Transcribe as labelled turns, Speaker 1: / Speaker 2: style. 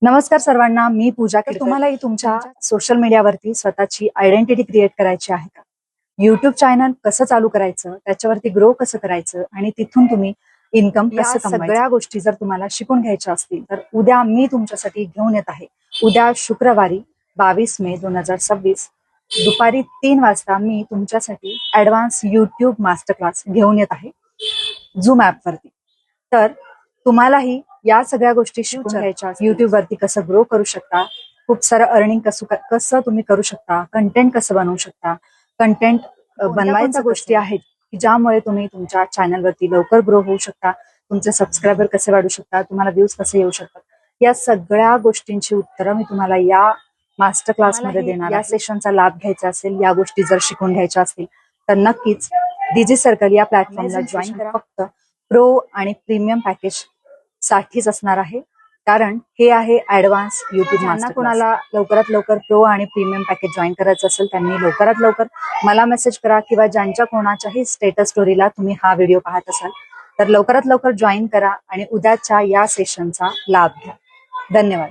Speaker 1: नमस्कार सर्वांना, मी पूजा. तुम्हालाही तुमच्या सोशल मीडियावरती स्वतःची आयडेंटिटी क्रिएट करायची आहे का? युट्यूब चॅनल कसं चालू करायचं, त्याच्यावरती ग्रो कसं करायचं आणि तिथून तुम्ही इन्कम कसं कमवायचं, सगळ्या गोष्टी जर तुम्हाला शिकून घ्यायच्या असतील तर उद्या मी तुमच्यासाठी घेऊन येत आहे. उद्या शुक्रवारी 22 मे 2026 दुपारी 3 वाजता मी तुमच्यासाठी ऍडव्हान्स युट्यूब मास्टर क्लास घेऊन येत आहे झूम ऍपवरती. तर तुम्हालाही या सगळ्या गोष्टी शिकून घ्यायच्या, युट्यूब वरती कसं ग्रो करू शकता, खूप सारं अर्निंग कसं तुम्ही करू शकता, कंटेंट कसं बनवू शकता, कंटेंट बनवायच्या गोष्टी आहेत की ज्यामुळे तुम्ही तुमच्या चॅनलवरती लवकर ग्रो होऊ शकता, तुमचे सबस्क्रायबर कसे वाढू शकता, तुम्हाला व्ह्यूज कसे येऊ शकतात, या सगळ्या गोष्टींची उत्तरं मी तुम्हाला या मास्टर क्लासमध्ये देणार. या सेशनचा लाभ घ्यायचा असेल, या गोष्टी जर शिकून घ्यायच्या असतील तर नक्कीच डीजी सर्कल या प्लॅटफॉर्मला जॉईन करा. फक्त प्रो आणि प्रीमियम पॅकेज साठीच असणार आहे, कारण हे आहे ऍडव्हान्स युट्यूब मास्टर. कोणाला लवकरात लवकर प्रो आणि प्रीमियम पॅकेज जॉईन करायचं असेल त्यांनी लवकरात लवकर मला मेसेज करा, किंवा ज्यांच्या कोणाच्याही स्टेटस स्टोरीला तुम्ही हा व्हिडिओ पाहत असाल तर लवकरात लवकर जॉईन करा आणि उद्याच्या या सेशनचा लाभ घ्या. धन्यवाद.